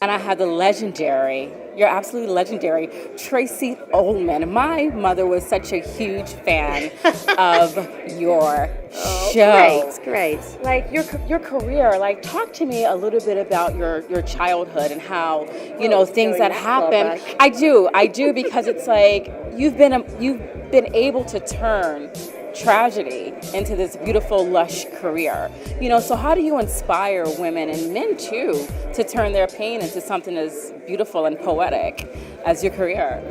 And I had the legendary, you're absolutely legendary, Tracy Ullman. My mother was such a huge fan of your Oh, show. great. Like your career, like talk to me a little bit about your childhood and how, things Going that that far happen. back. I do because it's like you've been able to turn tragedy into this beautiful, lush career. So how do you inspire women and men too to turn their pain into something as beautiful and poetic as your career?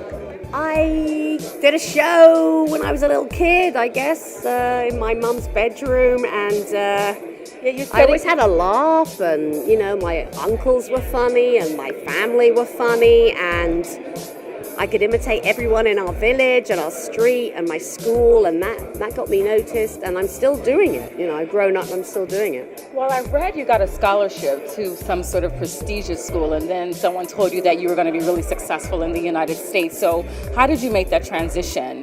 I did a show when I was a little kid, I guess, in my mum's bedroom, and I always had a laugh, and my uncles were funny, and my family were funny, and I could imitate everyone in our village and our street and my school, and that got me noticed, and I'm still doing it. I've grown up, I'm still doing it. Well, I read you got a scholarship to some sort of prestigious school, and then someone told you that you were going to be really successful in the United States. So, how did you make that transition?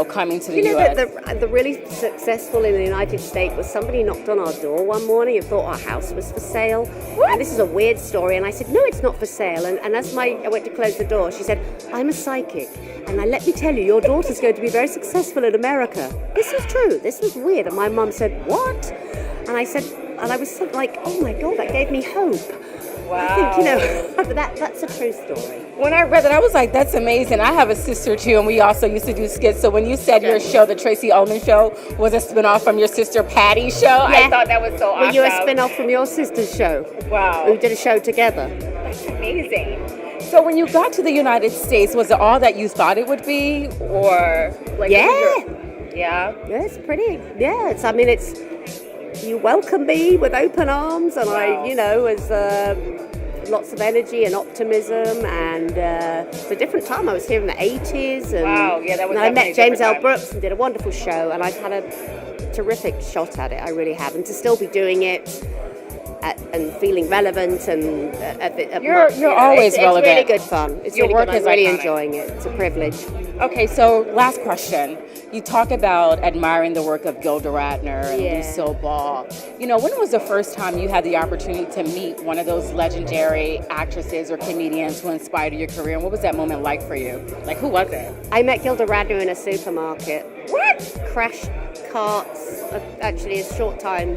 Coming to the U.S. The really successful in the United States was somebody knocked on our door one morning and thought our house was for sale. What? And this is a weird story. And I said, no, it's not for sale. And as I went to close the door, she said, I'm a psychic. And let me tell you, your daughter's going to be very successful in America. This is true. This was weird. And my mum said, what? And I said, and I was like, oh my God, that gave me hope. Wow. I think, that's a true story. When I read that, I was like, that's amazing. I have a sister too, and we also used to do skits. So when you said your show, The Tracy Ullman Show, was a spinoff from your sister Patty's show, I thought that was so awesome. Were you a spin-off from your sister's show? Wow. We did a show together. That's amazing. So when you got to the United States, was it all that you thought it would be? Or like Yeah. Yeah? Yeah, it's pretty. Yeah, it's. You welcome me with open arms, and Wow. I, was lots of energy and optimism, and it's a different time. I was here in the 80s, and, Wow, yeah, that was and I definitely met James a L. different time. Brooks and did a wonderful show, and I've had a terrific shot at it. I really have, and to still be doing it and feeling relevant, and You're always relevant. It's really good fun. It's Your really work good. I'm is really iconic. enjoying it. It's a privilege. Okay, so last question. You talk about admiring the work of Gilda Radner and Yeah. Lucille Ball. When was the first time you had the opportunity to meet one of those legendary actresses or comedians who inspired your career? And what was that moment like for you? Like, who was it? I met Gilda Radner in a supermarket. What? Crashed carts, actually a short time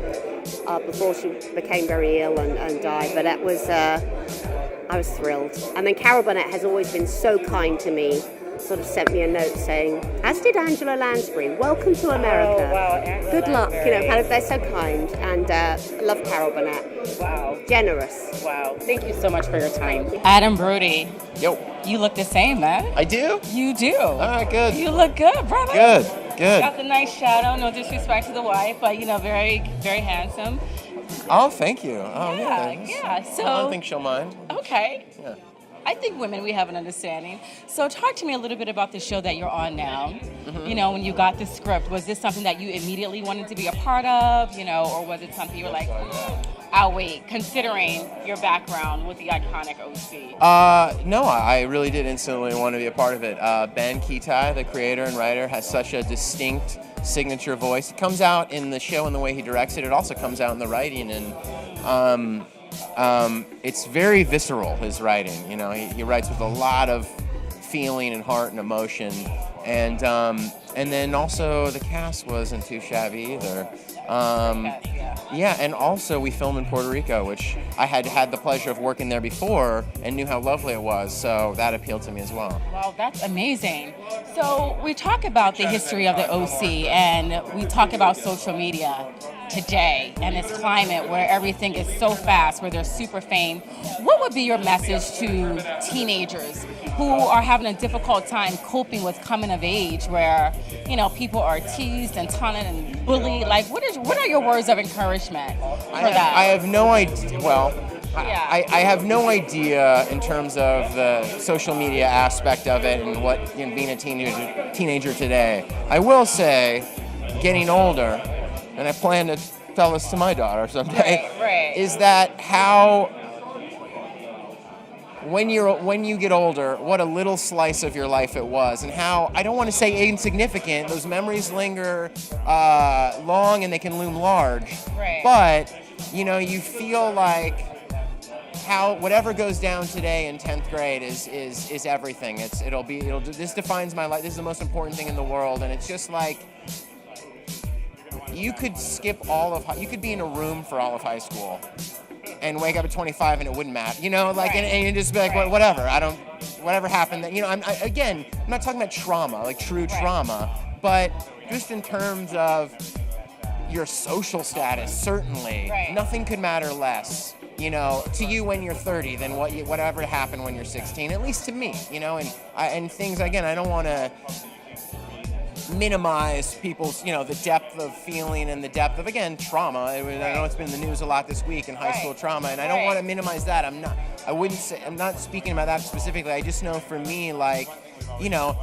before she became very ill and died, but that was, I was thrilled. And then Carol Burnett has always been so kind to me, sort of sent me a note saying, as did Angela Lansbury, welcome to America. Oh, wow, Angela Good luck, Lansbury. they're so kind, and I love Carol Burnett. Wow. Generous. Wow. Thank you so much for your time. Adam Brody, Yo, you look the same, man. I do? You do. All right, good. You look good, brother. Good. Got the nice shadow, no disrespect to the wife, but very, very handsome. Oh, thank you. Oh, Yeah, thanks. yeah, so- I don't think she'll mind. Okay. Yeah. I think women, we have an understanding. So talk to me a little bit about the show that you're on now. When you got the script, was this something that you immediately wanted to be a part of, or was it something you were like, I'll wait, considering your background with the iconic OC? No, I really did instantly want to be a part of it. Ben Kitai, the creator and writer, has such a distinct signature voice. It comes out in the show and the way he directs it. It also comes out in the writing, and it's very visceral, his writing. He writes with a lot of feeling and heart and emotion, and then also the cast wasn't too shabby either. Yeah, and also we filmed in Puerto Rico, which I had the pleasure of working there before and knew how lovely it was, so that appealed to me as well. Wow, that's amazing. So we talk about the history of the OC, and we talk about social media today and this climate where everything is so fast, where there's super fame. What would be your message to teenagers who are having a difficult time coping with coming of age, where people are teased and taunted and bullied? Like, what are your words of encouragement for that? I have no idea. Well, Yeah. I have no idea in terms of the social media aspect of it and what being a teenager today. I will say, getting older, and I plan to tell this to my daughter someday, Right. is that how when you get older, what a little slice of your life it was, and how, I don't want to say insignificant, those memories linger long and they can loom large. Right. But you feel like how whatever goes down today in 10th grade is everything. This defines my life. This is the most important thing in the world, and it's just like you could skip you could be in a room for all of high school and wake up at 25 and it wouldn't matter, like, and you just be like, whatever, whatever happened, I'm not talking about trauma, like true trauma, but just in terms of your social status, certainly, nothing could matter less, to you when you're 30 than whatever happened when you're 16, at least to me, and things, again, I don't want to minimize people's, the depth of feeling and the depth of, again, trauma. I know it's been in the news a lot this week in high school trauma, and I don't want to minimize that. I'm not speaking about that specifically. I just know for me, like,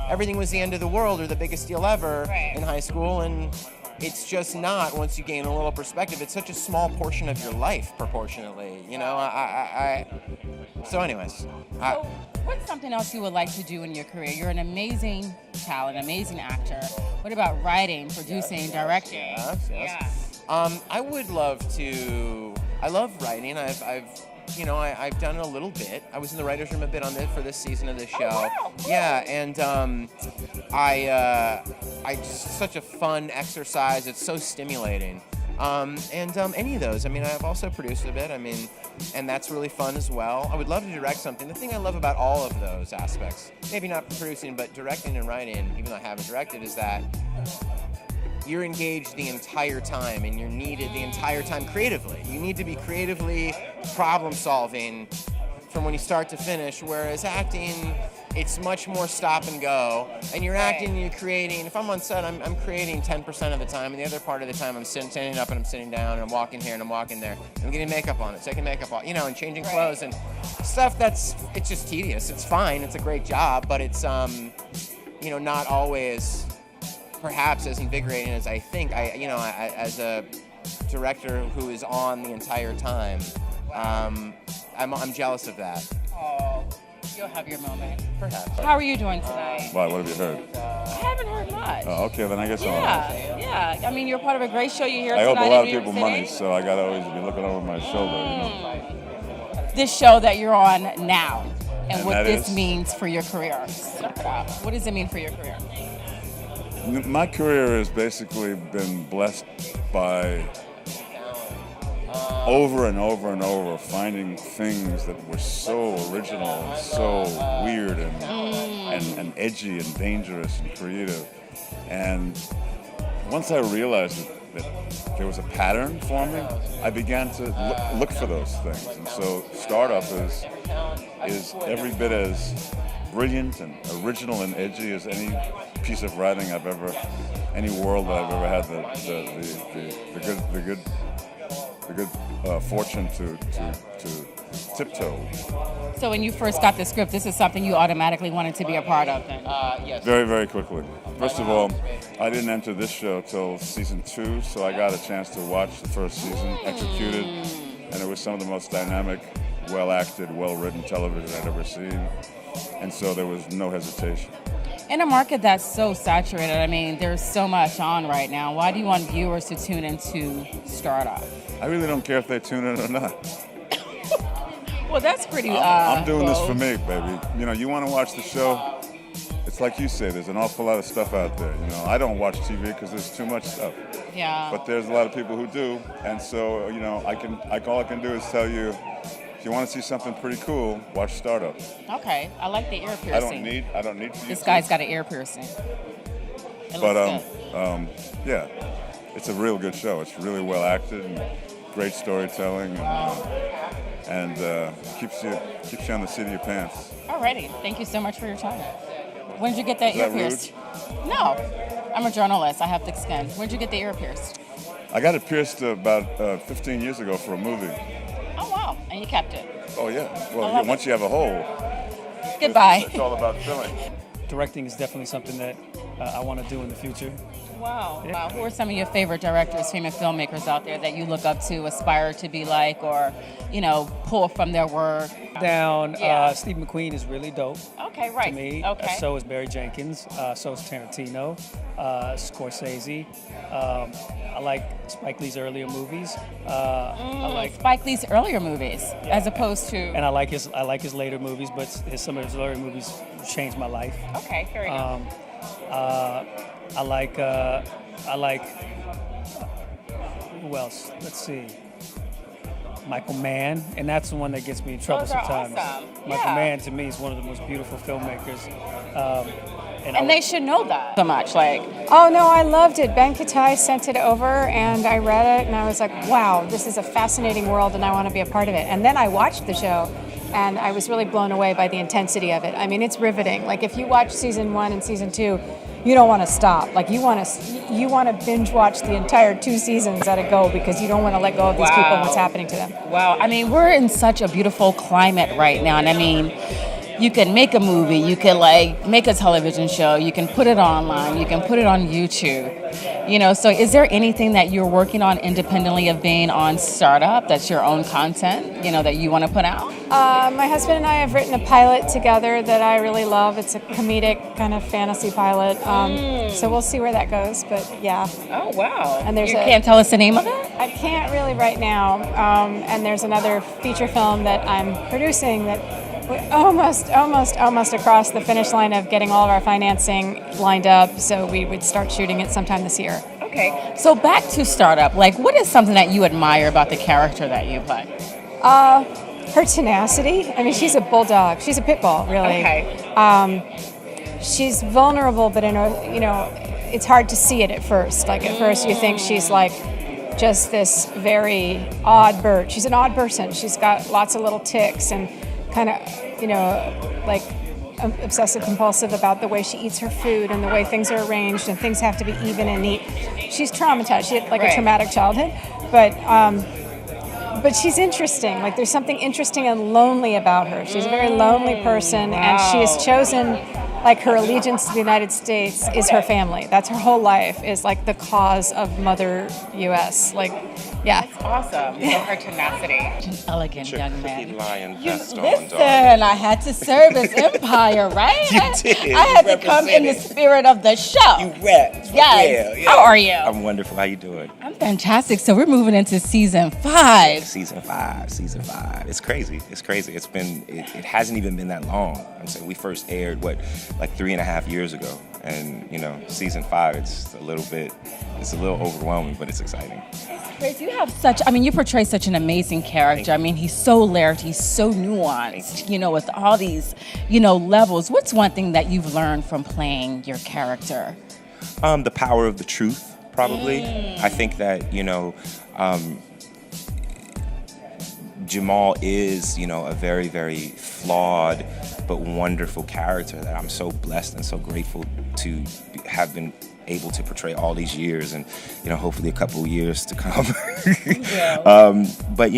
everything was the end of the world or the biggest deal ever in high school, and it's just not once you gain a little perspective. It's such a small portion of your life proportionately, So anyways. What's something else you would like to do in your career? You're an amazing talent, amazing actor. What about writing, producing, directing? Yes. Yeah. I would love to. I love writing. I've done it a little bit. I was in the writer's room a bit for this season of this show. Oh, wow. Yeah, and it's such a fun exercise. It's so stimulating. Any of those. I've also produced a bit. And that's really fun as well. I would love to direct something. The thing I love about all of those aspects, maybe not producing, but directing and writing, even though I haven't directed, is that you're engaged the entire time and you're needed the entire time creatively. You need to be creatively problem solving from when you start to finish, whereas acting, it's much more stop and go, and you're acting and you're creating. If I'm on set, I'm creating 10% of the time, and the other part of the time I'm standing up and I'm sitting down and I'm walking here and I'm walking there. I'm getting makeup on it, taking makeup off, and changing clothes and stuff it's just tedious. It's fine, it's a great job, but it's, not always perhaps as invigorating as I think. As a director who is on the entire time, I'm jealous of that. Oh, you'll have your moment. Perhaps. How are you doing tonight? Why? What have you heard? I haven't heard much. Oh, okay, then I guess I'm all right. Yeah. You're part of a great show. You're here I tonight. owe a lot of in New people York money, City. so I gotta always be looking over my shoulder, This show that you're on now, and what that this is? means for your career. What does it mean for your career? My career has basically been blessed by over and over and over finding things that were so original and so weird and edgy and dangerous and creative. And once I realized that there was a pattern for me, I began to look for those things. And so Startup is every bit as brilliant and original and edgy as any piece of writing any world that I've ever had the good fortune to tiptoe. So when you first got the script, this is something you automatically wanted to be a part of then? Yes. Very, very quickly. First of all, I didn't enter this show till season 2, so I got a chance to watch the first season executed, and it was some of the most dynamic, well-acted, well-written television I'd ever seen, and so there was no hesitation. In a market that's so saturated, there's so much on right now. Why do you want viewers to tune into Startup? I really don't care if they tune in or not. Well, that's pretty. I'm doing this for me, baby. You want to watch the show. It's like you say. There's an awful lot of stuff out there. I don't watch TV because there's too much stuff. Yeah. But there's a lot of people who do, and so all I can do is tell you. If you want to see something pretty cool, watch Startup. Okay, I like the ear piercing. I don't need to. This guy's got an ear piercing. Yeah, it's a real good show. It's really well acted and great storytelling, and keeps you on the seat of your pants. Alrighty, thank you so much for your time. When did you get that Is ear that pierced? No, I'm a journalist. I have thick skin. When did you get the ear pierced? I got it pierced about 15 years ago for a movie. Oh wow, and you kept it. Oh yeah. Well, once you have a hole, Goodbye. it's all about filling. Directing is definitely something that I want to do in the future. Wow. Yeah. Wow. Who are some of your favorite directors, famous filmmakers out there that you look up to, aspire to be like, or, pull from their work? Down, Yeah. Steve McQueen is really dope Okay, right. to me. Okay. So is Barry Jenkins. So is Tarantino. Scorsese. I like Spike Lee's earlier movies. I like, Spike Lee's earlier movies, as opposed to. and I like his later movies, but some of his earlier movies changed my life. Okay, fair enough. I like who else? Let's see. Michael Mann, and that's the one that gets me in trouble Those are sometimes. awesome. Michael Yeah. Mann to me is one of the most beautiful filmmakers. And they should know that so much. Like, Oh no, I loved it. Ben Katai sent it over and I read it and I was like, wow, this is a fascinating world and I want to be a part of it. And then I watched the show and I was really blown away by the intensity of it. I mean, it's riveting. Like if you watch season 1 and season 2, you don't want to stop. Like you want to binge watch the entire 2 seasons at a go because you don't want to let go of these people and what's happening to them. wow. I mean, we're in such a beautiful climate right now. And I mean, you can make a movie, you can make a television show, you can put it online, you can put it on YouTube. So is there anything that you're working on independently of being on Startup that's your own content, that you want to put out? My husband and I have written a pilot together that I really love. It's a comedic kind of fantasy pilot. So we'll see where that goes, but yeah. Oh, wow. And there's you can't tell us the name of it? I can't really right now. And there's another feature film that I'm producing that we're almost across the finish line of getting all of our financing lined up, so we would start shooting it sometime this year. Okay. So back to Startup, what is something that you admire about the character that you play? Her tenacity. I mean, she's a bulldog. She's a pit bull, really. Okay. She's vulnerable, but it's hard to see it at first. Like at first you think she's like just this very odd bird. She's an odd person. She's got lots of little tics and kind of, obsessive compulsive about the way she eats her food and the way things are arranged and things have to be even and neat. She's traumatized. She had a traumatic childhood, but she's interesting. Like there's something interesting and lonely about her. She's a very lonely person, and she has chosen, her allegiance to the United States is her family. That's her whole life, is the cause of Mother U.S. Yeah. Awesome. So her tenacity. An elegant young man. Listen, I had to serve as Empire, right? You did. I had to come in the spirit of the show. You rapped. Yes. Yeah. How are you? I'm wonderful. How you doing? I'm fantastic. So we're moving into season 5. Season five. It's crazy. It hasn't even been that long. I'm saying we first aired 3.5 years ago, and season 5. It's a little overwhelming, but it's exciting. Grace, you portray such an amazing character. I mean, he's so layered, he's so nuanced, with all these, levels. What's one thing that you've learned from playing your character? The power of the truth, probably. I think that, Jamal is, a very, very flawed but wonderful character that I'm so blessed and so grateful to have been able to portray all these years, and hopefully a couple of years to come. But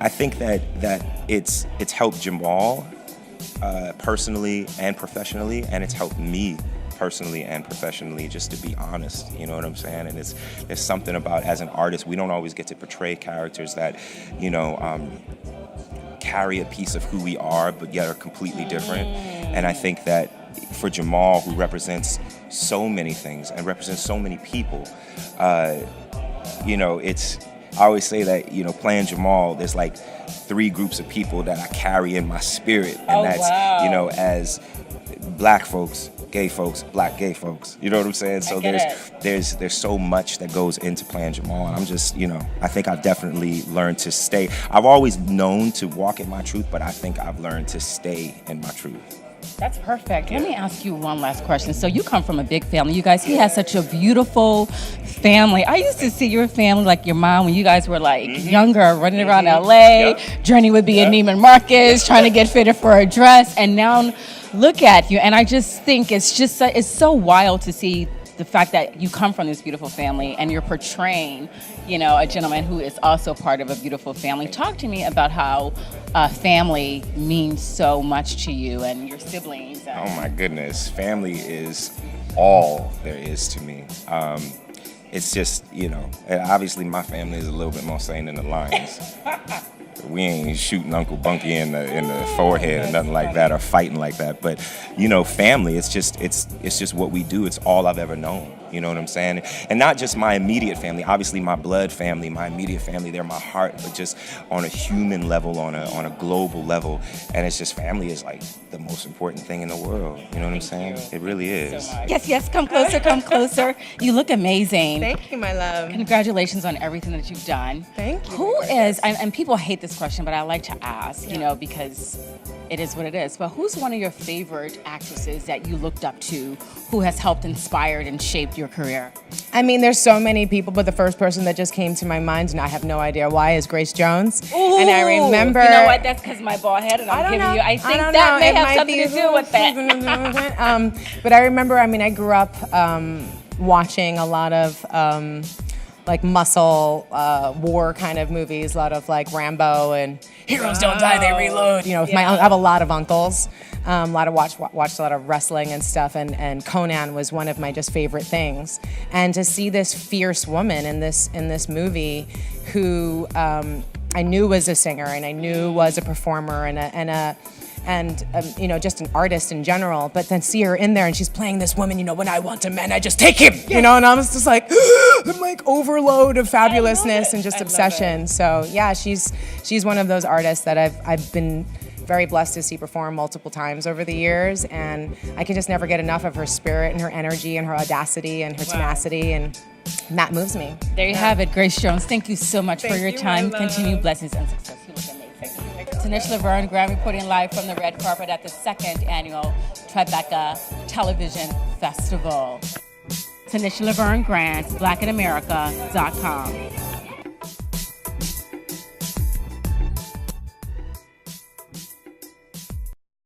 I think that it's helped Jamal personally and professionally, and it's helped me personally and professionally, just to be honest, you know what I'm saying? And there's something about, as an artist, we don't always get to portray characters that carry a piece of who we are but yet are completely different. And I think that for Jamal, who represents so many things and represents so many people, I always say that, playing Jamal, there's 3 groups of people that I carry in my spirit, and as black folks, gay folks, black gay folks, you know what I'm saying? So there's so much that goes into playing Jamal, and I'm just, I think I've definitely learned to stay. I've always known to walk in my truth, but I think I've learned to stay in my truth. That's perfect. Let me ask you one last question. So you come from a big family. You guys, he has such a beautiful family. I used to see your family, like your mom, when you guys were younger, running around LA. Yep. Journey would be in Neiman Marcus, trying to get fitted for a dress. And now look at you. And I just think it's so wild to see the fact that you come from this beautiful family and you're portraying, a gentleman who is also part of a beautiful family. Talk to me about how family means so much to you and your siblings. Oh my goodness, family is all there is to me. It's just, and obviously my family is a little bit more sane than the Lions. We ain't shooting Uncle Bunky in the forehead or nothing like that, or fighting like that. But family, it's just what we do. It's all I've ever known. You know what I'm saying? And not just my immediate family, obviously my blood family, my immediate family, they're my heart, but just on a human level, on a global level. And it's just family is like the most important thing in the world. You know what I'm saying? It really is. Yes, come closer, come closer. You look amazing. Thank you, my love. Congratulations on everything that you've done. Thank you. Who is, and people hate this question, but I like to ask, because it is what it is, but who's one of your favorite actresses that you looked up to who has helped inspired and shaped your career? I mean, there's so many people, but the first person that just came to my mind, and I have no idea why, is Grace Jones. Ooh, and I remember... You know what? That's because my bald head, and I'm giving you... I think that may have something to do with that. But I remember, I grew up watching a lot of... like muscle war kind of movies, a lot of like Rambo and Heroes Don't Die, They Reload. I have a lot of uncles, watched a lot of wrestling and stuff, and Conan was one of my just favorite things. And to see this fierce woman in this movie, who I knew was a singer and I knew was a performer and just an artist in general, but then see her in there and she's playing this woman, when I want a man, I just take him, and I was just like, I'm like overload of fabulousness and just obsession. So yeah, she's one of those artists that I've been very blessed to see perform multiple times over the years, and I can just never get enough of her spirit and her energy and her audacity and her tenacity, and that moves me. There you have it, Grace Jones. Thank you so much for your time. Continued blessings and success. You look amazing. Tanish Laverne Graham reporting live from the red carpet at the 2nd annual Tribeca Television Festival. Tanish Laverne Grant, BlackInAmerica.com.